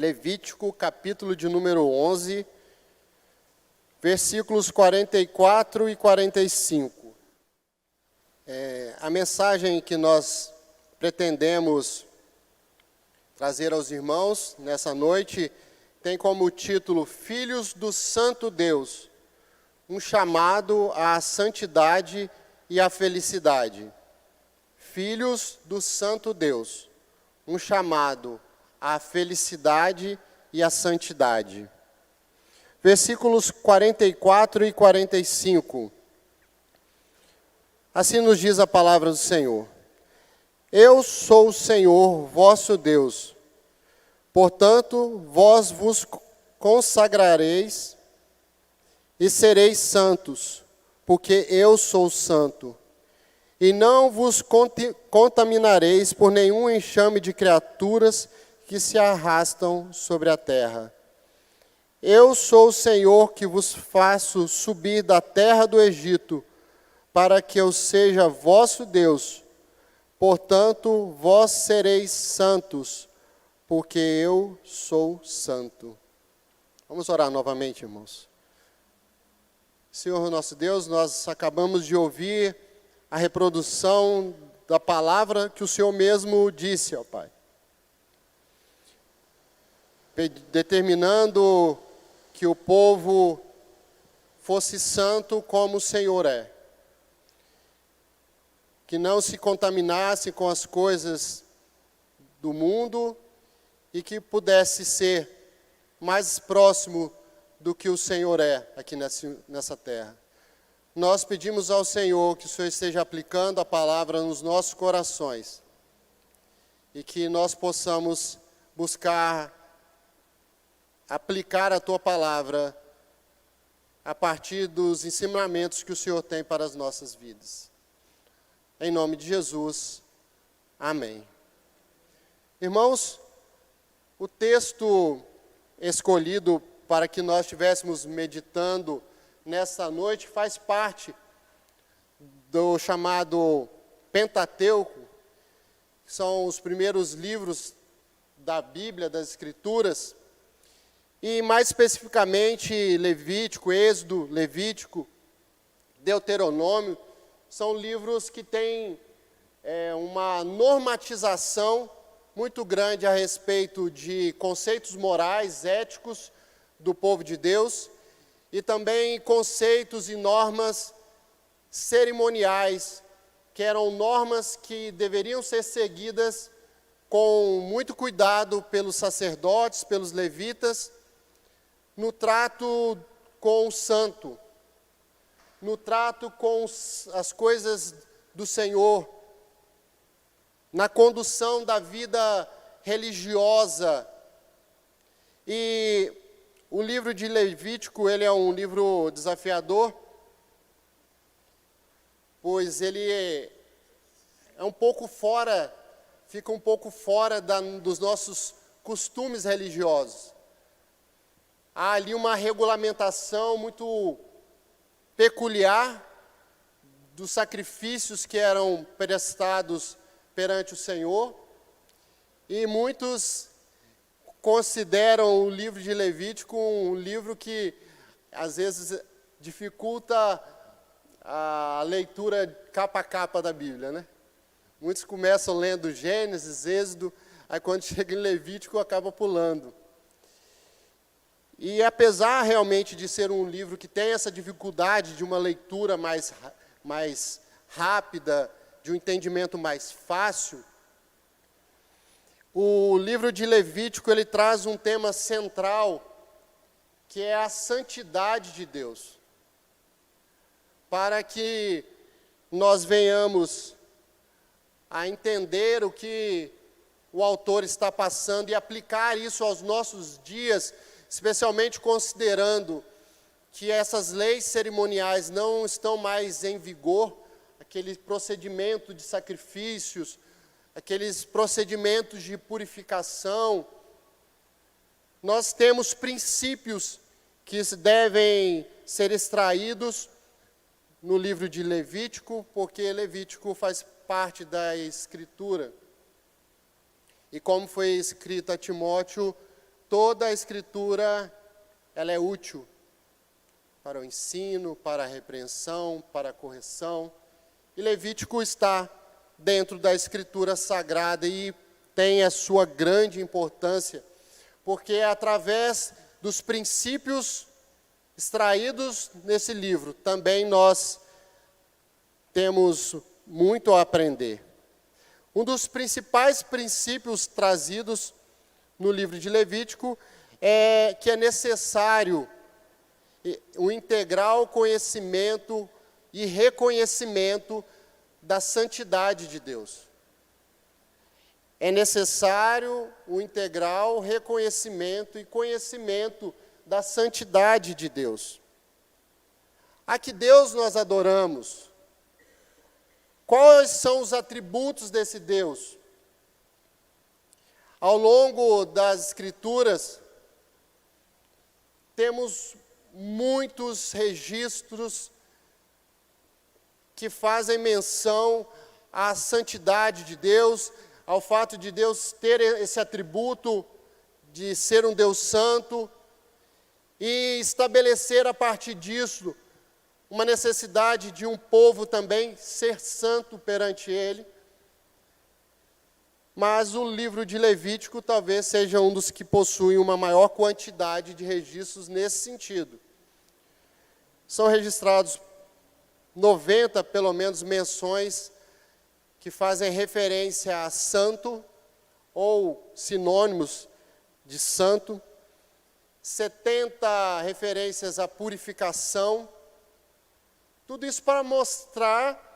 Levítico, capítulo de número 11, versículos 44 e 45. A mensagem que nós pretendemos trazer aos irmãos nessa noite tem como título Filhos do Santo Deus, um chamado à santidade e à felicidade. Filhos do Santo Deus, um chamado à felicidade e à santidade. Versículos 44 e 45. Assim nos diz a palavra do Senhor. Eu sou o Senhor, vosso Deus. Portanto, vós vos consagrareis e sereis santos, porque eu sou santo. E não vos contaminareis por nenhum enxame de criaturas que se arrastam sobre a terra. Eu sou o Senhor que vos faço subir da terra do Egito, para que eu seja vosso Deus. Portanto, vós sereis santos, porque eu sou santo. Vamos orar novamente, irmãos. Senhor nosso Deus, nós acabamos de ouvir a reprodução da palavra que o Senhor mesmo disse, ó Pai. Determinando que o povo fosse santo como o Senhor é. Que não se contaminasse com as coisas do mundo e que pudesse ser mais próximo do que o Senhor é aqui nessa terra. Nós pedimos ao Senhor que o Senhor esteja aplicando a palavra nos nossos corações e que nós possamos buscar aplicar a Tua palavra a partir dos ensinamentos que o Senhor tem para as nossas vidas. Em nome de Jesus, amém. Irmãos, o texto escolhido para que nós estivéssemos meditando nessa noite faz parte do chamado Pentateuco, que são os primeiros livros da Bíblia, das Escrituras, e mais especificamente Levítico, Êxodo, Levítico, Deuteronômio, são livros que têm uma normatização muito grande a respeito de conceitos morais, éticos do povo de Deus, e também conceitos e normas cerimoniais, que eram normas que deveriam ser seguidas com muito cuidado pelos sacerdotes, pelos levitas, no trato com o santo, no trato com as coisas do Senhor, na condução da vida religiosa. E o livro de Levítico, ele é um livro desafiador, pois ele é um pouco fora, fica um pouco fora dos nossos costumes religiosos. Há ali uma regulamentação muito peculiar dos sacrifícios que eram prestados perante o Senhor, e muitos consideram o livro de Levítico um livro que às vezes dificulta a leitura capa a capa da Bíblia, né? Muitos começam lendo Gênesis, Êxodo, aí quando chega em Levítico acaba pulando. E apesar realmente de ser um livro que tem essa dificuldade de uma leitura mais rápida, de um entendimento mais fácil, o livro de Levítico ele traz um tema central, que é a santidade de Deus. Para que nós venhamos a entender o que o autor está passando e aplicar isso aos nossos dias, especialmente considerando que essas leis cerimoniais não estão mais em vigor, aquele procedimento de sacrifícios, aqueles procedimentos de purificação. Nós temos princípios que devem ser extraídos no livro de Levítico, porque Levítico faz parte da Escritura. E como foi escrito a Timóteo, toda a Escritura ela é útil para o ensino, para a repreensão, para a correção. E Levítico está dentro da Escritura Sagrada e tem a sua grande importância, porque é através dos princípios extraídos nesse livro, também nós temos muito a aprender. Um dos principais princípios trazidos no livro de Levítico é que é necessário o integral conhecimento e reconhecimento da santidade de Deus. É necessário o integral reconhecimento e conhecimento da santidade de Deus. A que Deus nós adoramos? Quais são os atributos desse Deus? Ao longo das Escrituras, temos muitos registros que fazem menção à santidade de Deus, ao fato de Deus ter esse atributo de ser um Deus santo e estabelecer a partir disso uma necessidade de um povo também ser santo perante Ele. Mas o livro de Levítico talvez seja um dos que possui uma maior quantidade de registros nesse sentido. São registrados 90, pelo menos, menções que fazem referência a santo ou sinônimos de santo, 70 referências à purificação, tudo isso para mostrar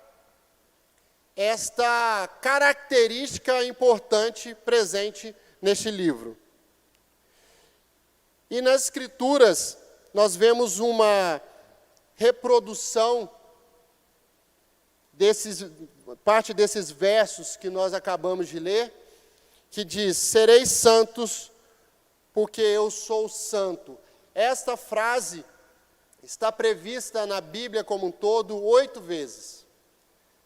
esta característica importante presente neste livro. E nas Escrituras, nós vemos uma reprodução parte desses versos que nós acabamos de ler, que diz: sereis santos, porque eu sou santo. Esta frase está prevista na Bíblia como um todo 8 vezes.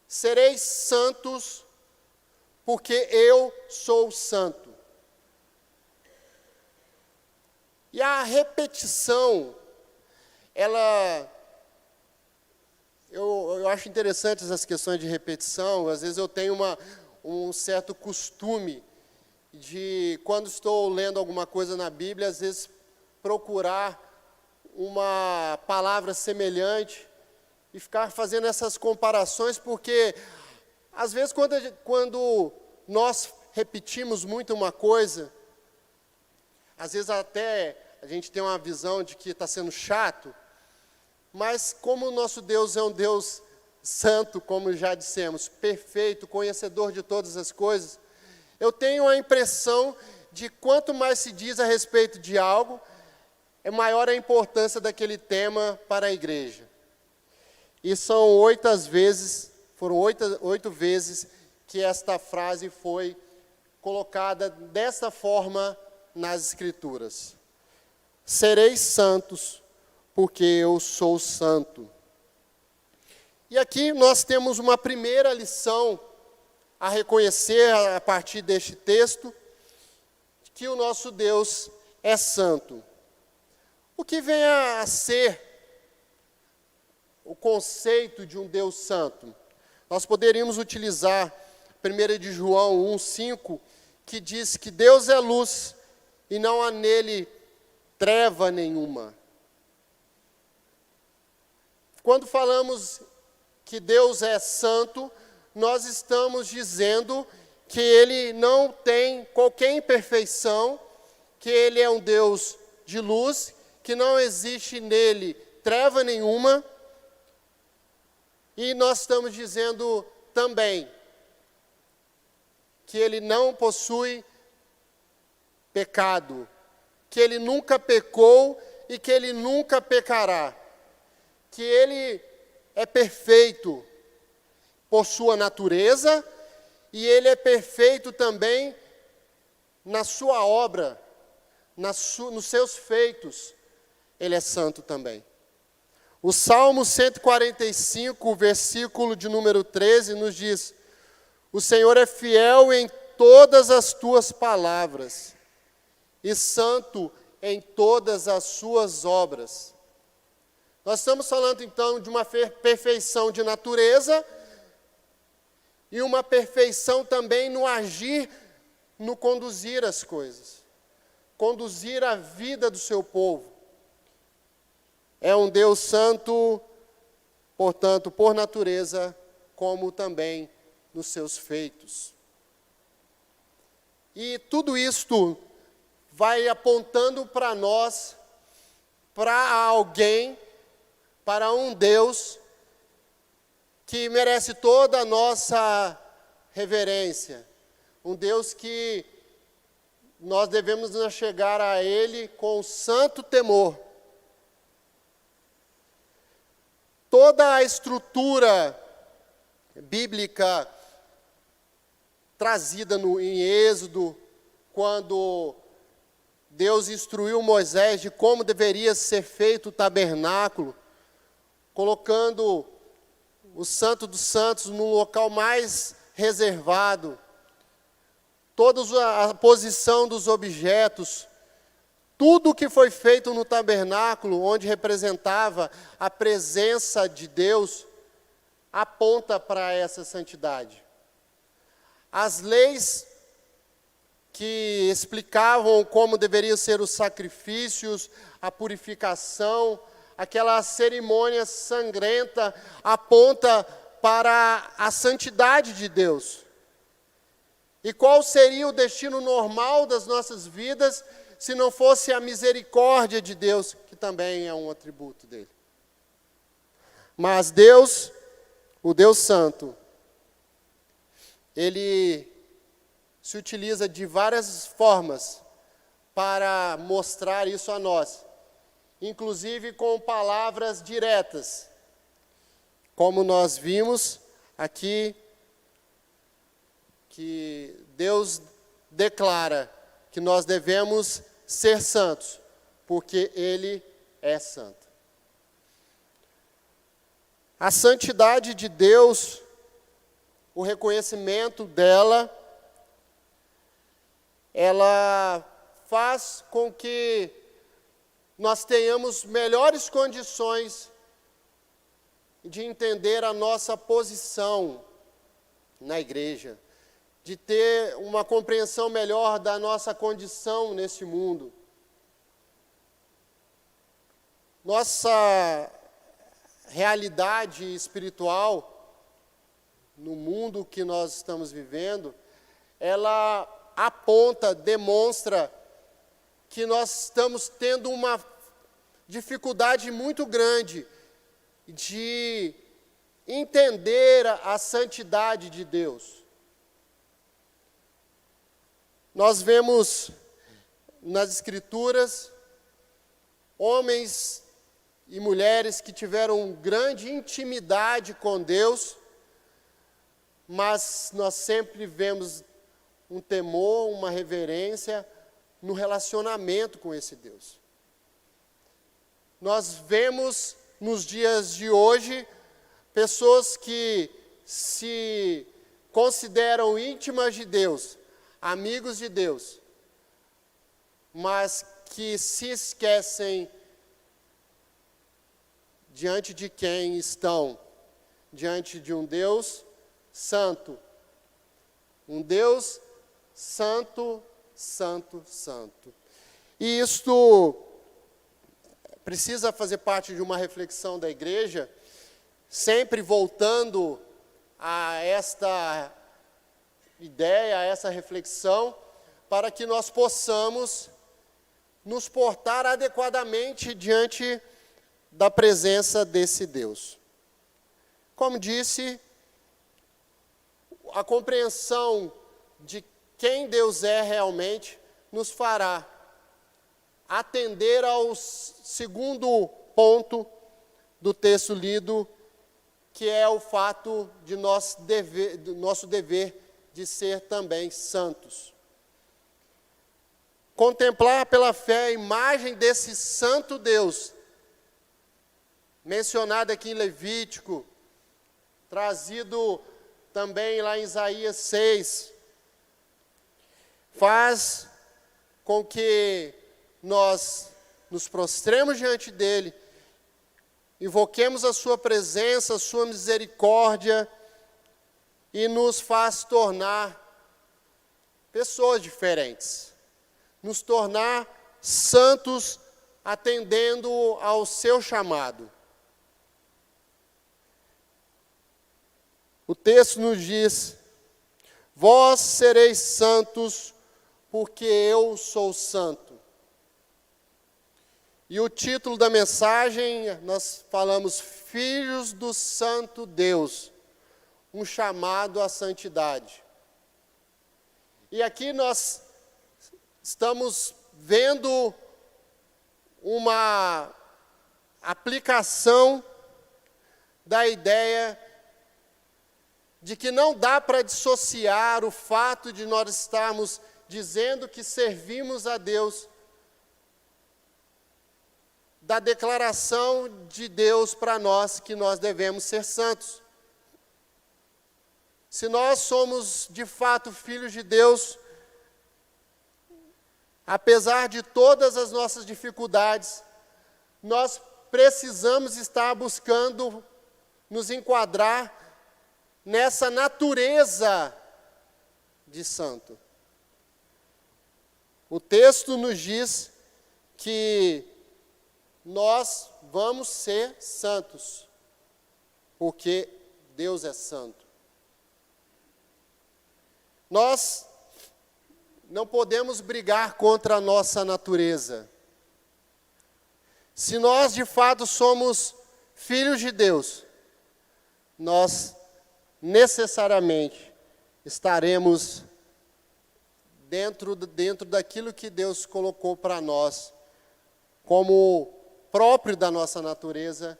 Sereis santos, porque eu sou santo. E a repetição, eu acho interessante essas questões de repetição. Às vezes eu tenho um certo costume de, quando estou lendo alguma coisa na Bíblia, às vezes procurar uma palavra semelhante e ficar fazendo essas comparações, porque às vezes quando nós repetimos muito uma coisa, às vezes até a gente tem uma visão de que está sendo chato, mas como o nosso Deus é um Deus santo, como já dissemos, perfeito, conhecedor de todas as coisas, eu tenho a impressão de quanto mais se diz a respeito de algo, é maior a importância daquele tema para a igreja. E são 8 vezes que esta frase foi colocada desta forma nas Escrituras. Sereis santos, porque eu sou santo. E aqui nós temos uma primeira lição a reconhecer a partir deste texto, que o nosso Deus é santo. O que vem a ser o conceito de um Deus santo? Nós poderíamos utilizar 1 de João 1,5, que diz que Deus é luz e não há nele treva nenhuma. Quando falamos que Deus é santo, nós estamos dizendo que Ele não tem qualquer imperfeição, que Ele é um Deus de luz, que não existe nele treva nenhuma. E nós estamos dizendo também que Ele não possui pecado, que Ele nunca pecou e que Ele nunca pecará, que Ele é perfeito por sua natureza e Ele é perfeito também na sua obra, nos seus feitos. Ele é santo também. O Salmo 145, versículo de número 13, nos diz: o Senhor é fiel em todas as tuas palavras e santo em todas as suas obras. Nós estamos falando então de uma perfeição de natureza e uma perfeição também no agir, no conduzir as coisas, conduzir a vida do seu povo. É um Deus santo, portanto, por natureza, como também nos seus feitos. E tudo isto vai apontando para nós, para alguém, para um Deus que merece toda a nossa reverência. Um Deus que nós devemos nos chegar a Ele com santo temor. Toda a estrutura bíblica trazida em Êxodo, quando Deus instruiu Moisés de como deveria ser feito o tabernáculo, colocando o Santo dos Santos no local mais reservado, toda a posição dos objetos, tudo o que foi feito no tabernáculo, onde representava a presença de Deus, aponta para essa santidade. As leis que explicavam como deveriam ser os sacrifícios, a purificação, aquela cerimônia sangrenta, aponta para a santidade de Deus. E qual seria o destino normal das nossas vidas se não fosse a misericórdia de Deus, que também é um atributo dele? Mas Deus, o Deus Santo, Ele se utiliza de várias formas para mostrar isso a nós, inclusive com palavras diretas, como nós vimos aqui, que Deus declara que nós devemos ser santos, porque Ele é santo. A santidade de Deus, o reconhecimento dela, ela faz com que nós tenhamos melhores condições de entender a nossa posição na igreja, de ter uma compreensão melhor da nossa condição nesse mundo. Nossa realidade espiritual, no mundo que nós estamos vivendo, ela aponta, demonstra que nós estamos tendo uma dificuldade muito grande de entender a santidade de Deus. Nós vemos nas Escrituras homens e mulheres que tiveram grande intimidade com Deus, mas nós sempre vemos um temor, uma reverência no relacionamento com esse Deus. Nós vemos nos dias de hoje pessoas que se consideram íntimas de Deus, amigos de Deus, mas que se esquecem diante de quem estão, diante de um Deus santo, um Deus santo, santo, santo. E isto precisa fazer parte de uma reflexão da igreja, sempre voltando a esta ideia, a essa reflexão, para que nós possamos nos portar adequadamente diante da presença desse Deus. Como disse, a compreensão de quem Deus é realmente nos fará atender ao segundo ponto do texto lido, que é o fato de nosso dever de ser também santos. Contemplar pela fé a imagem desse santo Deus, mencionado aqui em Levítico, trazido também lá em Isaías 6, faz com que nós nos prostremos diante dele, invoquemos a sua presença, a sua misericórdia, e nos faz tornar pessoas diferentes, nos tornar santos, atendendo ao seu chamado. O texto nos diz: vós sereis santos, porque eu sou santo. E o título da mensagem, nós falamos, Filhos do Santo Deus, um chamado à santidade. E aqui nós estamos vendo uma aplicação da ideia de que não dá para dissociar o fato de nós estarmos dizendo que servimos a Deus da declaração de Deus para nós que nós devemos ser santos. Se nós somos de fato filhos de Deus, apesar de todas as nossas dificuldades, nós precisamos estar buscando nos enquadrar nessa natureza de santo. O texto nos diz que nós vamos ser santos, porque Deus é santo. Nós não podemos brigar contra a nossa natureza. Se nós de fato somos filhos de Deus, nós necessariamente estaremos dentro daquilo que Deus colocou para nós, como próprio da nossa natureza,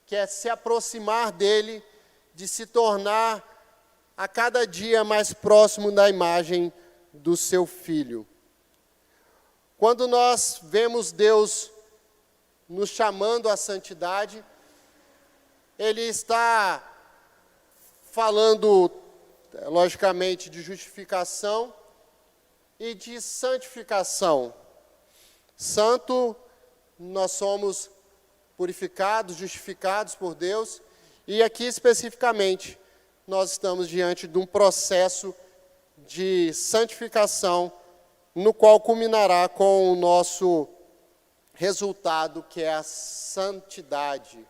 que é se aproximar dele, de se tornar a cada dia mais próximo da imagem do seu Filho. Quando nós vemos Deus nos chamando à santidade, Ele está falando, logicamente, de justificação e de santificação. Santo, nós somos purificados, justificados por Deus, e aqui especificamente, nós estamos diante de um processo de santificação, no qual culminará com o nosso resultado, que é a santidade.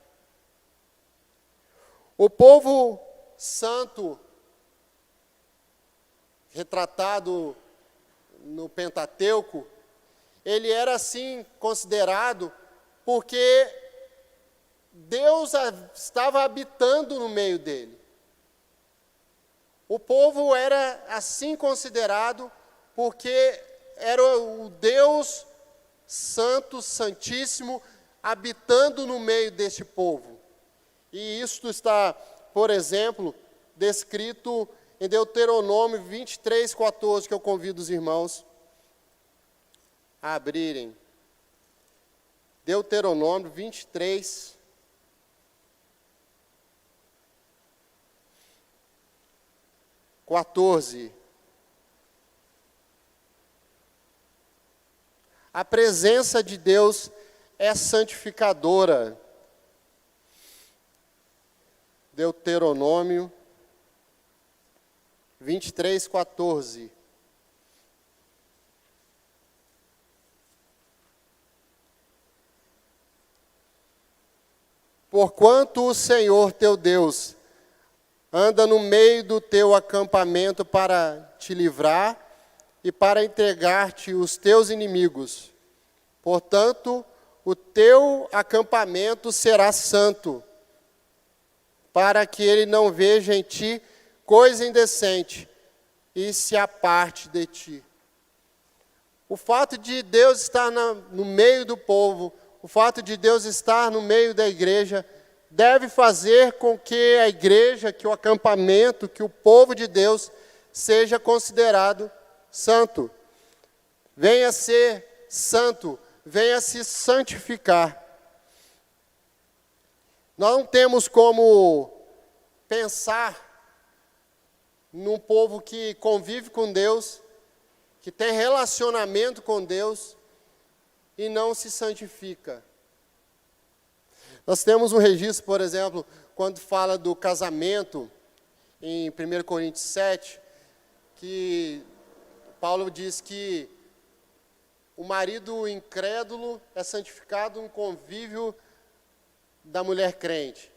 O povo santo, retratado no Pentateuco, ele era assim considerado porque Deus estava habitando no meio dele. O povo era assim considerado porque era o Deus Santo, Santíssimo, habitando no meio deste povo. E isto está, por exemplo, descrito em Deuteronômio 23:14, que eu convido os irmãos a abrirem. Deuteronômio 23, 14. A presença de Deus é santificadora. Deuteronômio 23:14. Porquanto o Senhor teu Deus anda no meio do teu acampamento para te livrar e para entregar-te os teus inimigos. Portanto, o teu acampamento será santo, para que ele não veja em ti coisa indecente e se aparte de ti. O fato de Deus estar no meio do povo, o fato de Deus estar no meio da igreja, deve fazer com que a igreja, que o acampamento, que o povo de Deus seja considerado santo. Venha ser santo, venha se santificar. Nós não temos como pensar num povo que convive com Deus que tem relacionamento com Deus e não se santifica. Nós temos um registro, por exemplo, quando fala do casamento, em 1 Coríntios 7, que Paulo diz que o marido incrédulo é santificado no convívio da mulher crente,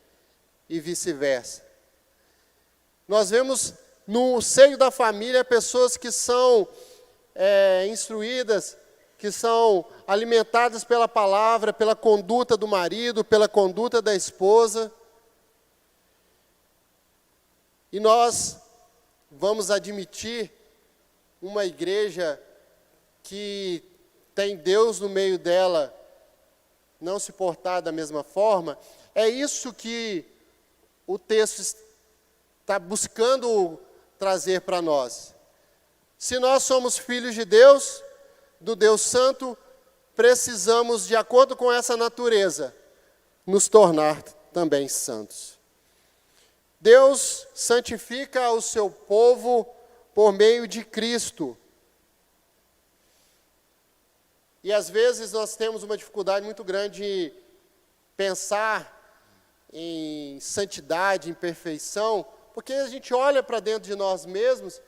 e vice-versa. Nós vemos no seio da família pessoas que são instruídas, que são alimentadas pela palavra, pela conduta do marido, pela conduta da esposa. E nós vamos admitir uma igreja que tem Deus no meio dela, não se portar da mesma forma? É isso que o texto está buscando trazer para nós. Se nós somos filhos de Deus, do Deus Santo, precisamos, de acordo com essa natureza, nos tornar também santos. Deus santifica o seu povo por meio de Cristo. E às vezes nós temos uma dificuldade muito grande de pensar em santidade, em perfeição, porque a gente olha para dentro de nós mesmos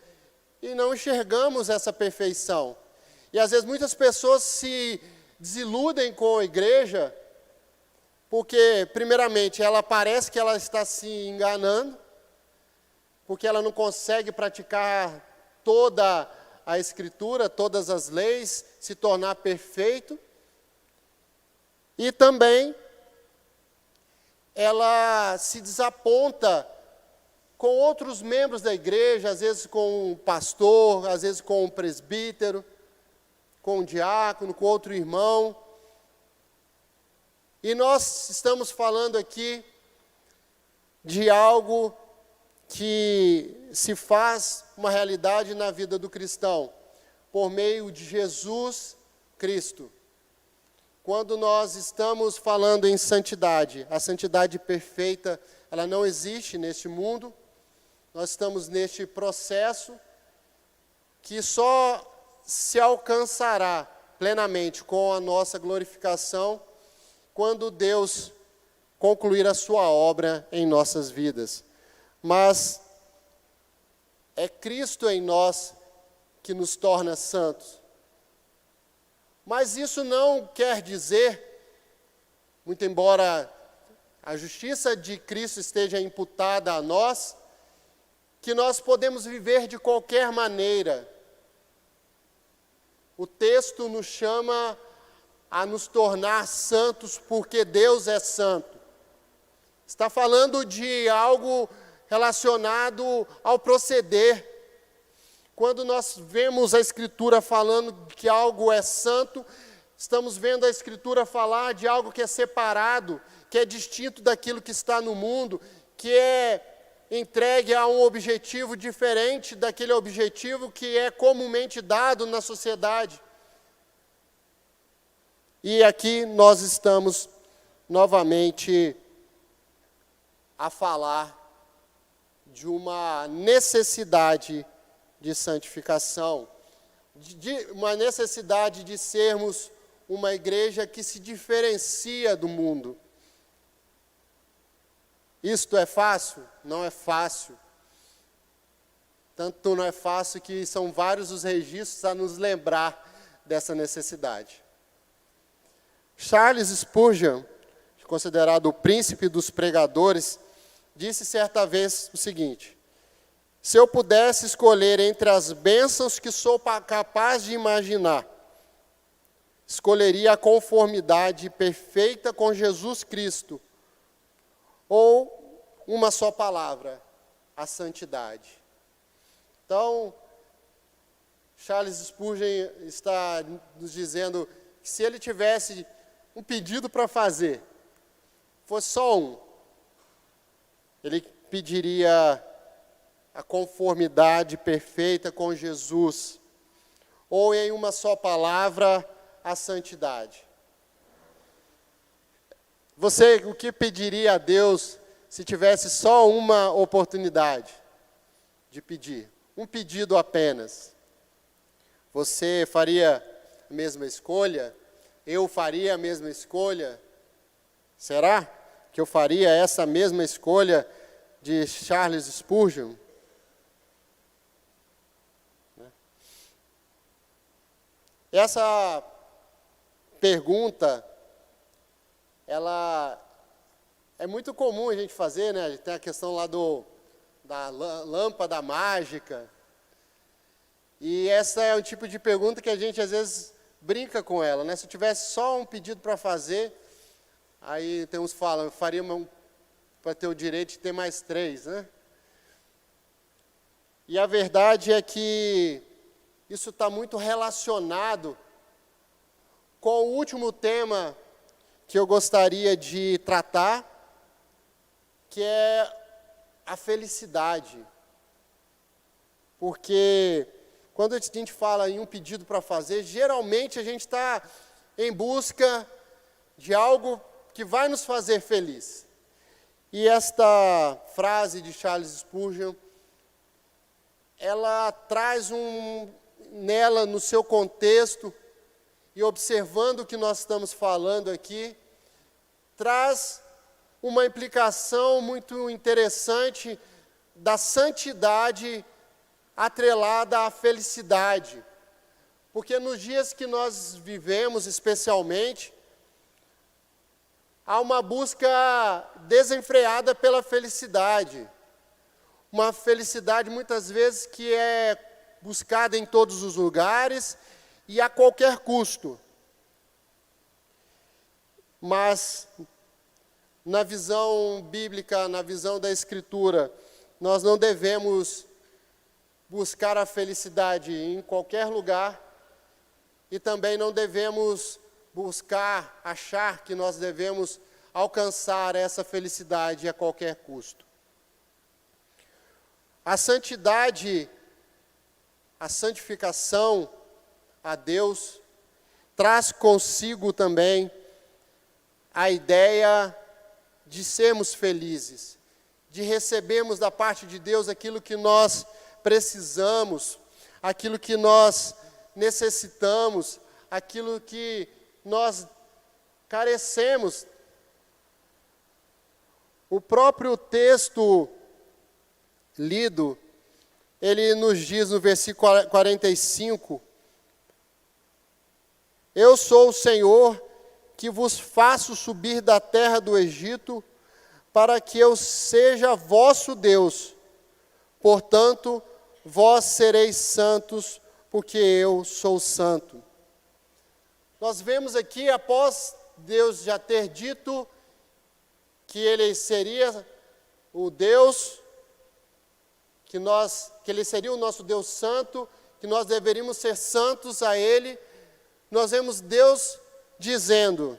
e não enxergamos essa perfeição. E às vezes muitas pessoas se desiludem com a igreja, porque, primeiramente, ela parece que ela está se enganando, porque ela não consegue praticar toda a Escritura, todas as leis, se tornar perfeito. E também ela se desaponta com outros membros da igreja, às vezes com um pastor, às vezes com um presbítero, com um diácono, com outro irmão. E nós estamos falando aqui de algo que se faz uma realidade na vida do cristão, por meio de Jesus Cristo. Quando nós estamos falando em santidade, a santidade perfeita, ela não existe neste mundo. Nós estamos neste processo que só se alcançará plenamente com a nossa glorificação quando Deus concluir a sua obra em nossas vidas. Mas é Cristo em nós que nos torna santos. Mas isso não quer dizer, muito embora a justiça de Cristo esteja imputada a nós, que nós podemos viver de qualquer maneira. O texto nos chama a nos tornar santos porque Deus é santo. Está falando de algo relacionado ao proceder. Quando nós vemos a Escritura falando que algo é santo, estamos vendo a Escritura falar de algo que é separado, que é distinto daquilo que está no mundo, que é entregue a um objetivo diferente daquele objetivo que é comumente dado na sociedade. E aqui nós estamos novamente a falar de uma necessidade de santificação, de uma necessidade de sermos uma igreja que se diferencia do mundo. Isto é fácil? Não é fácil. Tanto não é fácil que são vários os registros a nos lembrar dessa necessidade. Charles Spurgeon, considerado o príncipe dos pregadores, disse certa vez o seguinte: se eu pudesse escolher entre as bênçãos que sou capaz de imaginar, escolheria a conformidade perfeita com Jesus Cristo, ou uma só palavra, a santidade. Então, Charles Spurgeon está nos dizendo que se ele tivesse um pedido para fazer, fosse só um, ele pediria a conformidade perfeita com Jesus, ou em uma só palavra, a santidade. Você, o que pediria a Deus se tivesse só uma oportunidade de pedir? Um pedido apenas. Você faria a mesma escolha? Eu faria a mesma escolha? Será que eu faria essa mesma escolha de Charles Spurgeon? Essa pergunta, ela é muito comum a gente fazer, né? Tem a questão lá da lâmpada mágica. E essa é um tipo de pergunta que a gente às vezes brinca com ela, né? Se eu tivesse só um pedido para fazer, aí tem uns que falam, eu faria para ter o direito de ter mais 3, né? E a verdade é que isso está muito relacionado com o último tema que eu gostaria de tratar, que é a felicidade. Porque quando a gente fala em um pedido para fazer, geralmente a gente está em busca de algo que vai nos fazer feliz. E esta frase de Charles Spurgeon, ela traz nela, no seu contexto, e observando o que nós estamos falando aqui, traz uma implicação muito interessante da santidade atrelada à felicidade. Porque nos dias que nós vivemos, especialmente, há uma busca desenfreada pela felicidade. Uma felicidade, muitas vezes, que é buscada em todos os lugares e a qualquer custo. Mas, na visão bíblica, na visão da Escritura, nós não devemos buscar a felicidade em qualquer lugar e também não devemos achar que nós devemos alcançar essa felicidade a qualquer custo. A santidade, a santificação a Deus, traz consigo também a ideia de sermos felizes, de recebermos da parte de Deus aquilo que nós precisamos, aquilo que nós necessitamos, aquilo que nós carecemos. O próprio texto lido, ele nos diz no versículo 45, eu sou o Senhor que vos faço subir da terra do Egito, para que eu seja vosso Deus. Portanto, vós sereis santos, porque eu sou santo. Nós vemos aqui, após Deus já ter dito que Ele seria o Deus, que Ele seria o nosso Deus santo, que nós deveríamos ser santos a Ele, nós vemos Deus dizendo,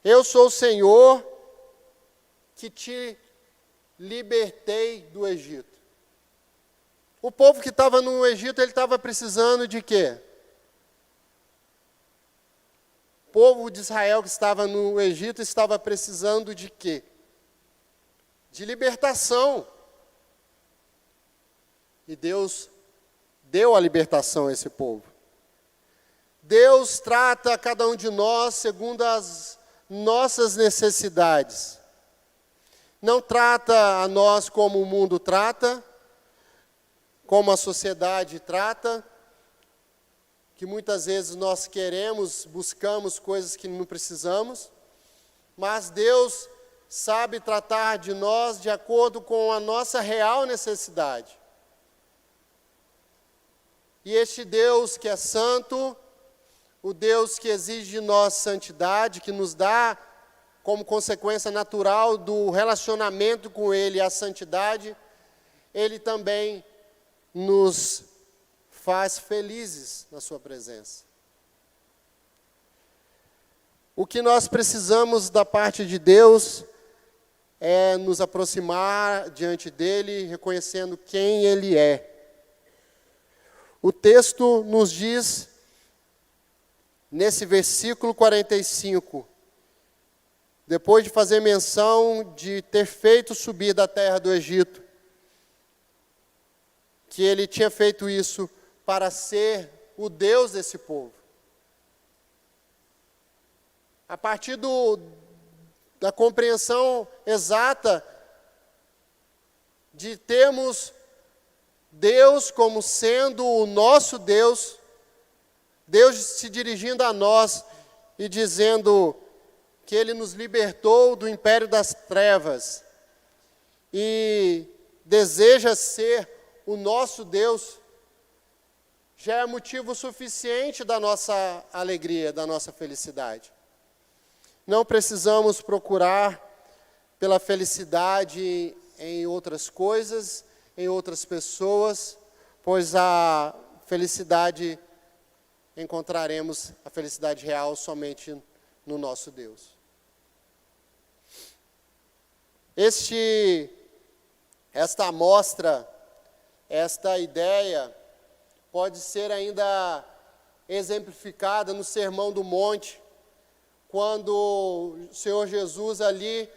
eu sou o Senhor que te libertei do Egito. O povo que estava no Egito, ele estava precisando de quê? O povo de Israel que estava no Egito estava precisando de quê? De libertação. E Deus deu a libertação a esse povo. Deus trata a cada um de nós segundo as nossas necessidades. Não trata a nós como o mundo trata, como a sociedade trata, que muitas vezes nós buscamos coisas que não precisamos, mas Deus sabe tratar de nós de acordo com a nossa real necessidade. E este Deus que é santo, o Deus que exige de nós santidade, que nos dá como consequência natural do relacionamento com Ele a santidade, Ele também nos faz felizes na sua presença. O que nós precisamos da parte de Deus é nos aproximar diante dEle, reconhecendo quem Ele é. O texto nos diz, nesse versículo 45, depois de fazer menção de ter feito subir da terra do Egito, que Ele tinha feito isso para ser o Deus desse povo. A partir da compreensão exata de termos Deus como sendo o nosso Deus, Deus se dirigindo a nós e dizendo que Ele nos libertou do império das trevas e deseja ser o nosso Deus, já é motivo suficiente da nossa alegria, da nossa felicidade. Não precisamos procurar pela felicidade em outras coisas, em outras pessoas, pois a felicidade, encontraremos a felicidade real somente no nosso Deus. Esta amostra, esta ideia, pode ser ainda exemplificada no Sermão do Monte, quando o Senhor Jesus ali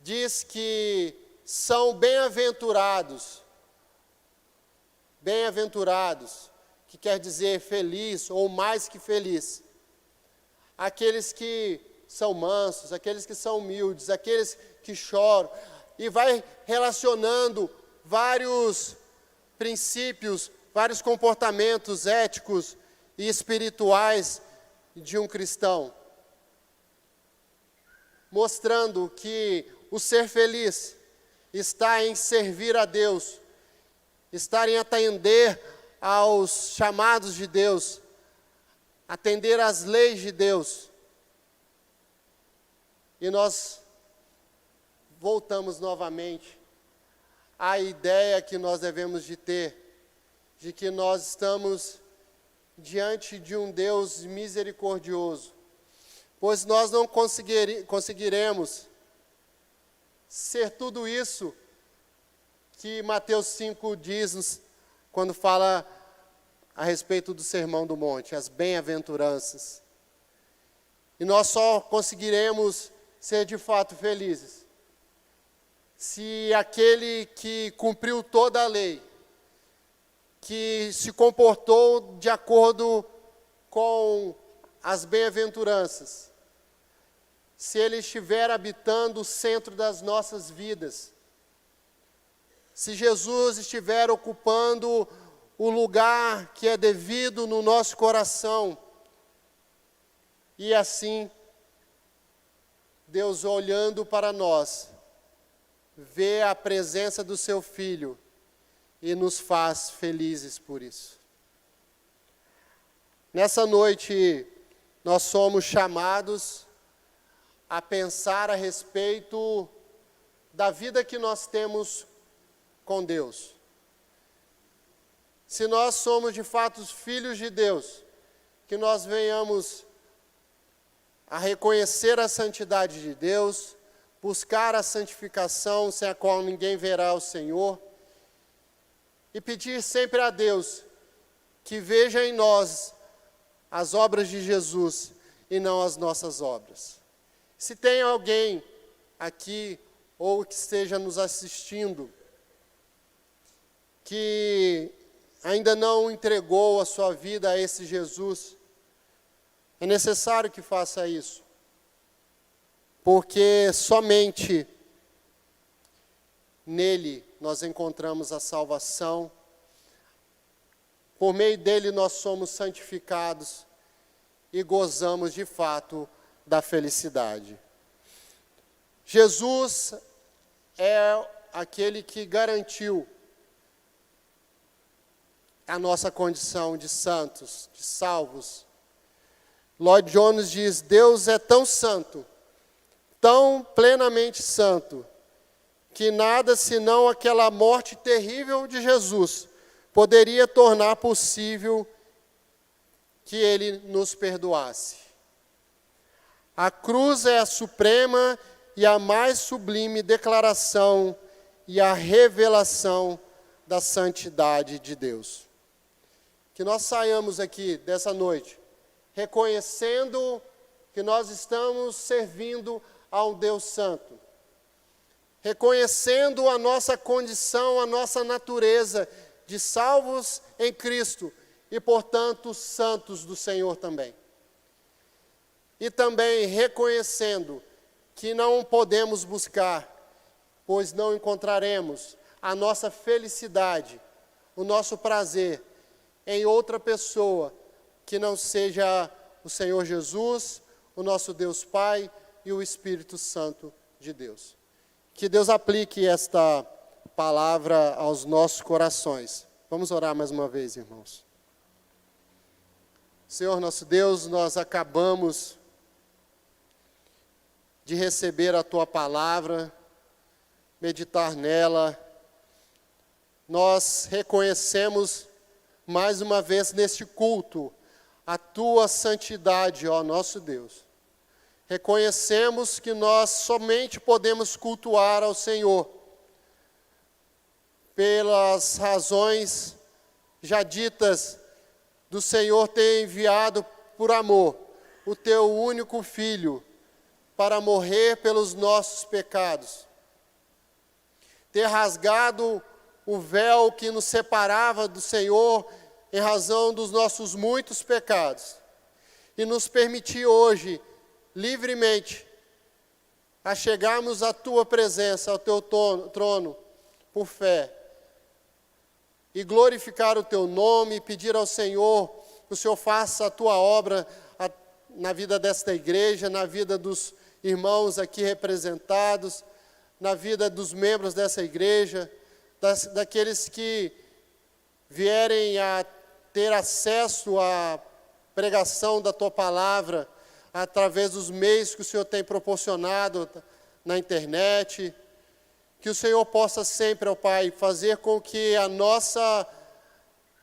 diz que são bem-aventurados, que quer dizer feliz ou mais que feliz, aqueles que são mansos, aqueles que são humildes, aqueles que choram, e vai relacionando vários princípios, vários comportamentos éticos e espirituais de um cristão, mostrando que o ser feliz está em servir a Deus, está em atender aos chamados de Deus, atender às leis de Deus. E nós voltamos novamente à ideia que nós devemos de ter, de que nós estamos diante de um Deus misericordioso, pois nós não conseguiremos ser tudo isso que Mateus 5 diz quando fala a respeito do Sermão do Monte, as bem-aventuranças. E nós só conseguiremos ser de fato felizes se aquele que cumpriu toda a lei, que se comportou de acordo com as bem-aventuranças, se Ele estiver habitando o centro das nossas vidas, se Jesus estiver ocupando o lugar que é devido no nosso coração, e assim, Deus olhando para nós, vê a presença do Seu Filho e nos faz felizes por isso. Nessa noite, nós somos chamados a pensar a respeito da vida que nós temos com Deus. Se nós somos de fato filhos de Deus, que nós venhamos a reconhecer a santidade de Deus, buscar a santificação sem a qual ninguém verá o Senhor, e pedir sempre a Deus que veja em nós as obras de Jesus e não as nossas obras. Se tem alguém aqui ou que esteja nos assistindo que ainda não entregou a sua vida a esse Jesus, é necessário que faça isso, porque somente nele nós encontramos a salvação, por meio dele nós somos santificados e gozamos de fato da felicidade. Jesus é aquele que garantiu a nossa condição de santos, de salvos. Lloyd Jones diz: Deus é tão santo, tão plenamente santo, que nada senão aquela morte terrível de Jesus poderia tornar possível que Ele nos perdoasse. A cruz é a suprema e a mais sublime declaração e a revelação da santidade de Deus. Que nós saiamos aqui dessa noite reconhecendo que nós estamos servindo a um Deus santo, reconhecendo a nossa condição, a nossa natureza de salvos em Cristo e, portanto, santos do Senhor também. E também reconhecendo que não podemos buscar, pois não encontraremos a nossa felicidade, o nosso prazer em outra pessoa que não seja o Senhor Jesus, o nosso Deus Pai e o Espírito Santo de Deus. Que Deus aplique esta palavra aos nossos corações. Vamos orar mais uma vez, irmãos. Senhor nosso Deus, nós acabamos de receber a Tua palavra, meditar nela. Nós reconhecemos mais uma vez neste culto a Tua santidade, ó nosso Deus. Reconhecemos que nós somente podemos cultuar ao Senhor pelas razões já ditas do Senhor ter enviado por amor o Teu único Filho para morrer pelos nossos pecados, ter rasgado o véu que nos separava do Senhor em razão dos nossos muitos pecados, e nos permitir hoje, livremente, a chegarmos à Tua presença, ao Teu trono, por fé, e glorificar o Teu nome, e pedir ao Senhor que o Senhor faça a Tua obra na vida desta igreja, na vida dos irmãos aqui representados, na vida dos membros dessa igreja, daqueles que vierem a ter acesso à pregação da Tua palavra, através dos meios que o Senhor tem proporcionado na internet. Que o Senhor possa sempre, ó Pai, fazer com que a nossa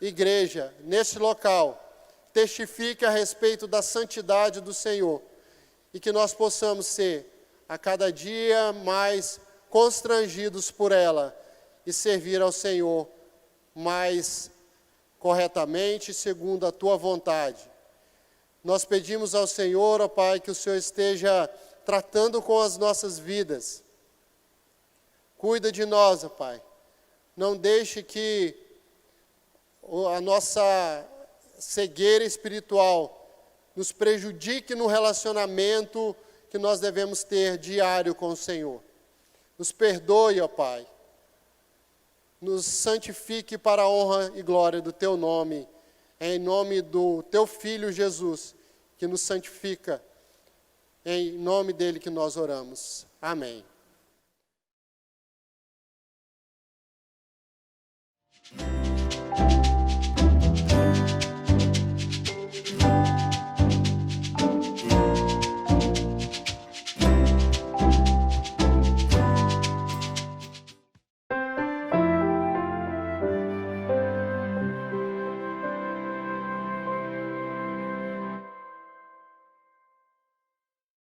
igreja, neste local, testifique a respeito da santidade do Senhor, e que nós possamos ser, a cada dia, mais constrangidos por ela, e servir ao Senhor mais corretamente, segundo a Tua vontade. Nós pedimos ao Senhor, ó Pai, que o Senhor esteja tratando com as nossas vidas. Cuida de nós, ó Pai. Não deixe que a nossa cegueira espiritual nos prejudique no relacionamento que nós devemos ter diário com o Senhor. Nos perdoe, ó Pai. Nos santifique para a honra e glória do Teu nome. É em nome do Teu Filho Jesus, que nos santifica. É em nome dele que nós oramos. Amém.